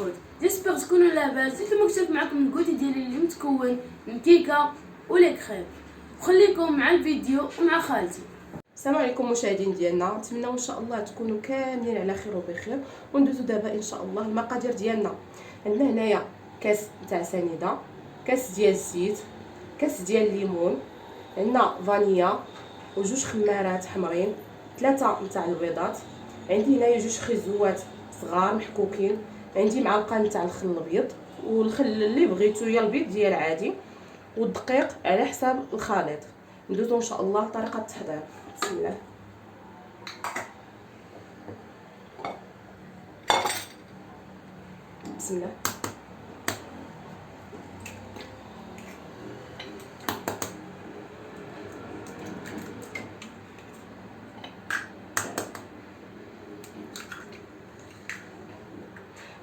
الخبز. جيسبر تكونوا لاباس. اليوم كتبت معكم الكوتي ديالي اللي متكون من كيكه ولا كريم. وخليكم مع الفيديو ومع خالتي. السلام عليكم مشاهدين ديالنا، نتمنى ان شاء الله تكونوا كاملين على خير وبخير. وندوزو دابا ان شاء الله المقادير ديالنا. عندنا هنايا كاس تاع سنيده، كاس ديال الزيت، كاس ديال الليمون، عندنا فانيلا وجوج خمارات حمرين، 3 نتاع البيضات، عندي هنايا جوج خيزوات صغار محكوكين، عندي معلقه نتاع الخل الابيض والخل اللي بغيتو يا البيض ديال عادي، والدقيق على حساب الخليط. ندوزو ان شاء الله طريقه التحضير. بسم الله. بسم الله.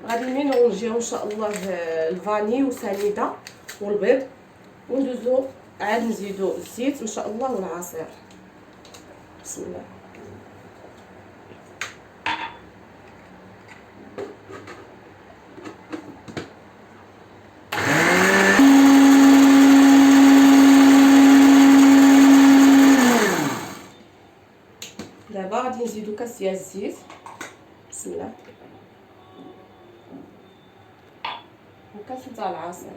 غادي نميلونجيو ان شاء الله الفاني وسنيده والبيض، وندوزو عاد نزيدو الزيت ان شاء الله والعصير. بسم الله. دابا غادي نزيدو كاس ديال الزيت. بسم الله. وكاس تاع العصير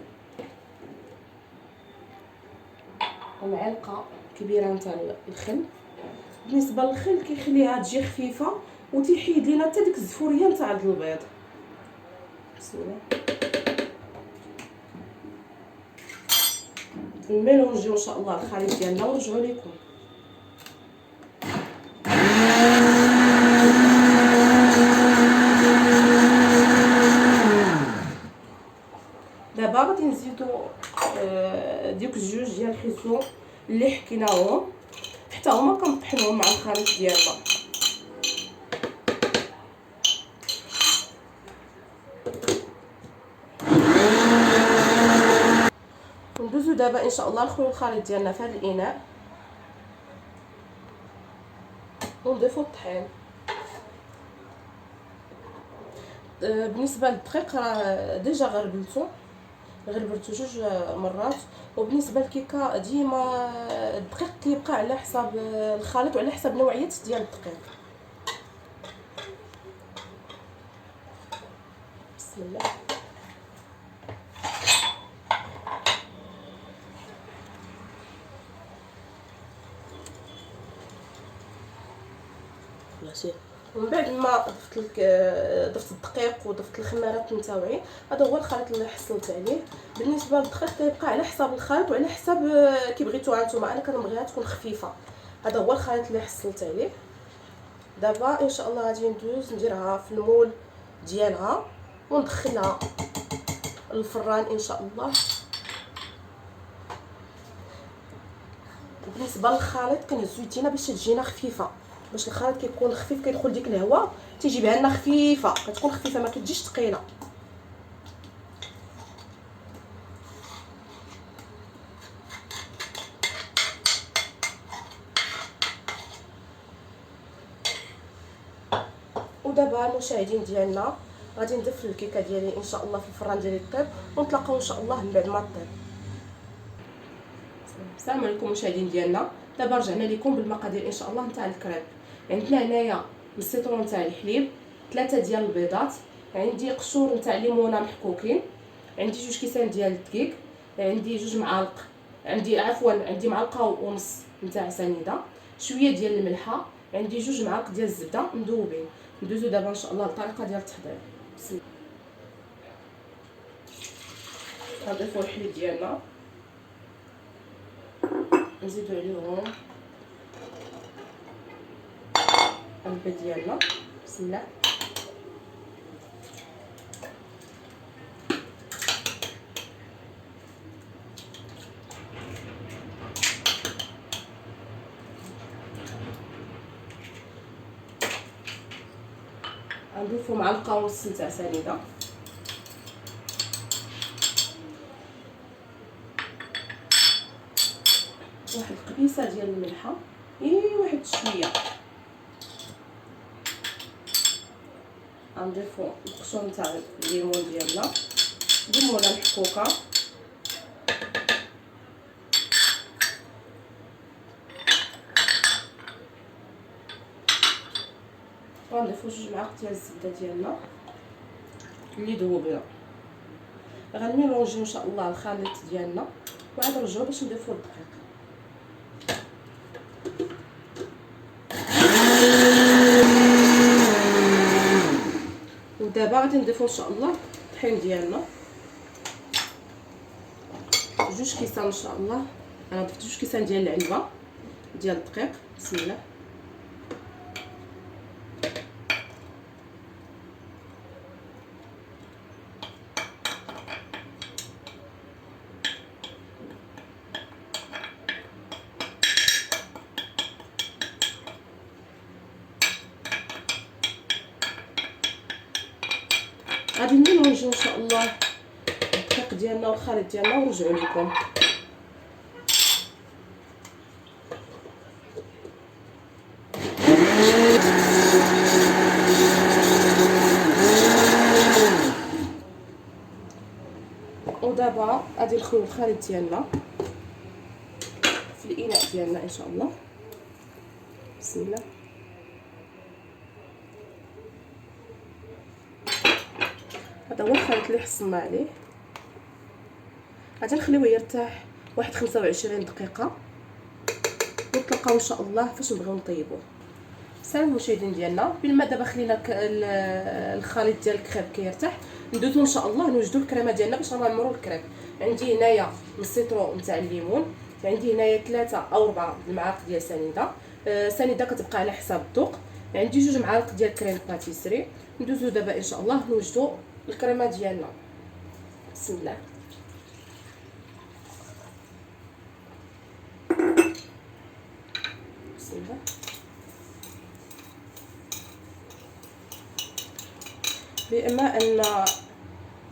ومعلقه كبيره نتاع الخل. بالنسبه للخل كيخليها تجي خفيفه وتيحيد لينا حتى ديك الزفوريه نتاع البيض. بسم الله. نميلونجيو ان شاء الله الخليط ديالنا ونرجعوا لكم. دابا غادي نزيدو ديك الجوج ديال الخيزو اللي حكيناهم، حتى هما كنطحنوهم مع الخليط ديالنا. وندوزو دابا ان شاء الله نخويو الخليط ديالنا في هذا الاناء ونضيفو الطحين. بالنسبه للدقيق راه ديجا غربلتو جوج مرات. وبالنسبه للكيكه ديما الدقيق كيبقى على حساب الخليط وعلى حساب نوعيه ديال الدقيق. بسم الله. ماشي. ومن بعد ما ضفت الدقيق وضفت الخمارات نتاوعي، هذا هو الخليط اللي حصلت عليه. بالنسبه للدقيق كيبقى على حساب الخليط وعلى حساب كي بغيتوها نتوما. انا كنبغيها تكون خفيفه. هذا هو الخليط اللي حصلت عليه. دابا ان شاء الله غادي ندوز نديرها في المول ديالها وندخلها للفران ان شاء الله. بالنسبه للخليط كنهزو يدينا باش تجينا خفيفه، باش الخليط كيكون خفيف كيدخل ديك الهواء تيجيبها لنا خفيفه، كتكون خفيفه ما كتجيش ثقيله. ودابا المشاهدين ديالنا غادي نضيف الكيكه ديالي ان شاء الله في الفران ديالي طيب، ونتلاقاو ان شاء الله من بعد ما طيب. السلام عليكم مشاهدين ديالنا. دابا رجعنا لكم بالمقادير ان شاء الله نتاع الكريب. عندنا هنايا السيترون نتاع الحليب، 3 ديال البيضات، عندي قشور نتاع ليمونه محكوكين، عندي 2 كيسان ديال الدقيق، عندي 2 معالق، عندي معلقه ونص نتاع سنيده، شويه ديال الملحه، عندي 2 معالق ديال الزبده مذوبين. ندوزو دابا ان شاء الله الطريقه ديال التحضير. بسم الله. غنضيفو الحليب ديالنا، نزيدو عليهم البيض ديالنا. بسم الله. غنضيفو معلقه ونص نتاع سنيده، واحد القبيصه ديال الملحه، واحد شويه، غنضيفو القشور تاع الليمون ديالنا بمولا محكوكه. غنضيفو 2 معالق ديال الزبده ديالنا اللي ذوبنا. غنميلونجيو ان شاء الله الخليط ديالنا وعاد نرجعو باش نضيفو الدقيق. ودابا غادي نضيفو ان شاء الله الطحين ديالنا 2 كيسان ان شاء الله. انا ضفت 2 كيسان ديال العلبه ديال الدقيق. بسم الله. غادي نميلونجيو ان شاء الله الدقيق ديالنا والخليط ديالنا ونرجعوا لكم. ودابا غادي نخليو الخليط ديالنا في الاناء ديالنا ان شاء الله. بسم الله. هذا هو الخليط اللي حصلنا عليه. غادي نخليوه يرتاح واحد 25 دقيقه ونتلاقاو ان شاء الله فاش نبغيو نطيبوه. السلام المشاهدين ديالنا، بما دابا خلينا الخليط ديال الكريب كيرتاح، ندوزو ان شاء الله نوجدو الكريمه ديالنا باش نعمرو الكريب. عندي هنايا السيترو نتاع الليمون، عندي هنايا 3 أو 4 المعالق ديال سنيده. سنيده كتبقى على حساب الذوق. عندي 2 معالق ديال كريم باتيسري. ندوزو دابا ان شاء الله نوجدو الكريمه ديالنا. بسم الله. بسم الله. بما ان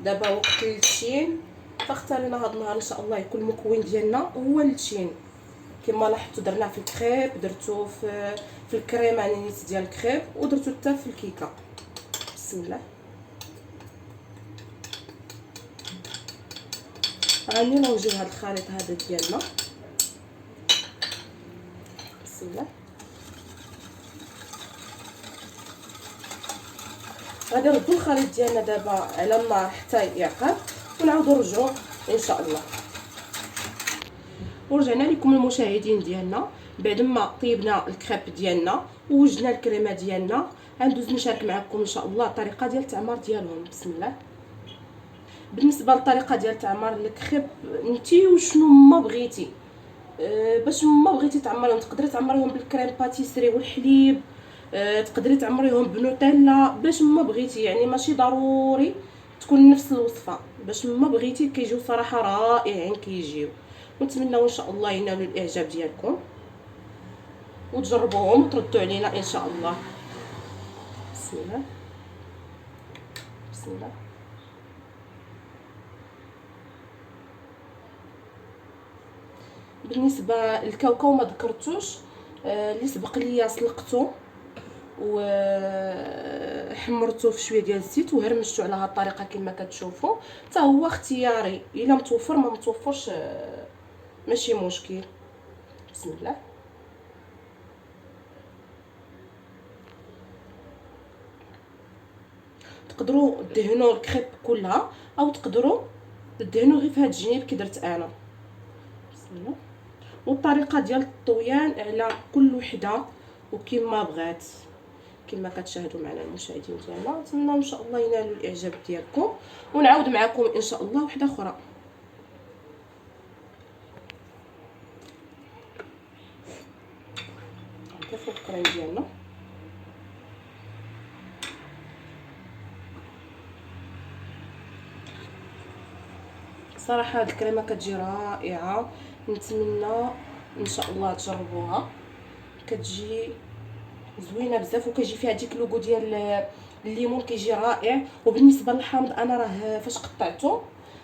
دابا وقت التشين فاختارينا هذا النهار ان شاء الله يكون المكون ديالنا هو التشين. كما لاحظتوا درناه في الكريب، درتو في الكريمه نيت ديال الكريب، ودرتو حتى في الكيكه. بسم الله. غنميلونجيو هذا الخليط هذا ديالنا. بسم الله. غادي نردو الخليط ديالنا دابا على النار حتى يعقد ونعاودو نرجعو ان شاء الله. ورجعنا لكم المشاهدين ديالنا بعد ما طيبنا الكريب ديالنا ووجدنا الكريمه ديالنا. غندوز نشارك معكم ان شاء الله الطريقه ديال التعمار ديالهم. بسم الله. بالنسبه للطريقه ديال التعمار الكريب نتي وشنو ما بغيتي، باش ما بغيتي تعمريهم تقدري تعمريهم بالكريم باتيسري والحليب، تقدري تعمريهم بنوتيلا، باش ما بغيتي. يعني ماشي ضروري تكون نفس الوصفه، باش ما بغيتي كيجيو صراحه رائعين كيجيو. ونتمنوا ان شاء الله ينالوا الاعجاب ديالكم وتجربوهم وتردوا علينا ان شاء الله. بسم الله. بسم الله. بالنسبه للكاوكاو ما ذكرتوش، اللي سبق ليا سلقته وحمرته في شويه ديال الزيت وهرمشته على هذه الطريقه كما كتشوفوا. حتى هو اختياري، الا متوفر ما متوفرش ماشي مشكل. بسم الله. تقدروا دهنوا الكريب كلها او تقدروا دهنوا غير في هذا الجنيب كي درت انا. بسم الله. والطريقه ديال الطويان على كل وحده وكما بغات كما كتشاهدوا معنا المشاهدين ديالنا. نتمنى ان شاء الله ينالوا الاعجاب ديالكم ونعاود معكم ان شاء الله وحده اخرى. نضيفوا الكريم ديالنا. صراحه هاد الكريمه كتجي رائعه، نتمنى ان شاء الله تجربوها. كتجي زوينه بزاف وكيجي فيها ديك اللوغو ديال الليمون كيجي رائع. وبالنسبه للحامض انا راه فاش قطعته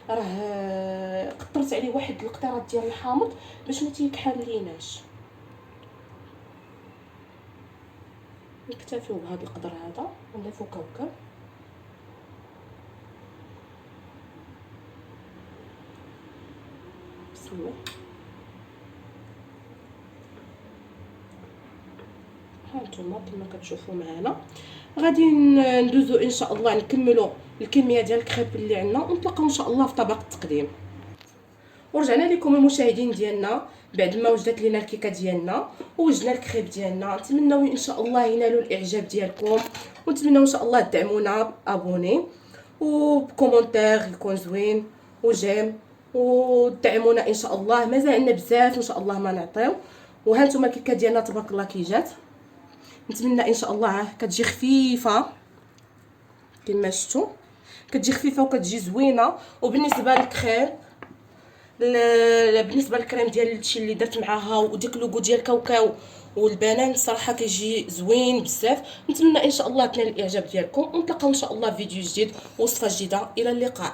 راه قطرت عليه واحد القطرات ديال الحامض باش ما تيكحل ليناش. نكتفيو بهذا القدر هذا ونضيفو كاوكاو. نكمل. هانتوما كما كتشوفوا معنا غادي ندوزو ان شاء الله نكملوا الكميه ديال الكريب اللي عندنا ونتلاقاو ان شاء الله في طبق التقديم. ورجعنا لكم المشاهدين ديالنا بعد ما وجدت لينا الكيكه ديالنا ووجدنا الكريب ديالنا. نتمنوا ان شاء الله ينالوا الاعجاب ديالكم، ونتمنوا ان شاء الله تدعمونا بابوني وبكومونتير يكون زوين وجيم، ودعمونا ان شاء الله. مازال عندنا بزاف ان شاء الله ما نعطيو. وهانتوما الكيكه ديالنا تبارك الله كي جات، نتمنى ان شاء الله كتجي خفيفه كما شفتوا، كتجي خفيفه وكتجي زوينه. وبالنسبه للكريم بالنسبه للكريم ديال الشي اللي درت معاها وديك اللوغو ديال كاوكاو والبنان الصراحه كيجي زوين بزاف. نتمنى ان شاء الله تنال الاعجاب ديالكم، ونتلاقاو ان شاء الله في فيديو جديد ووصفه جديده. الى اللقاء.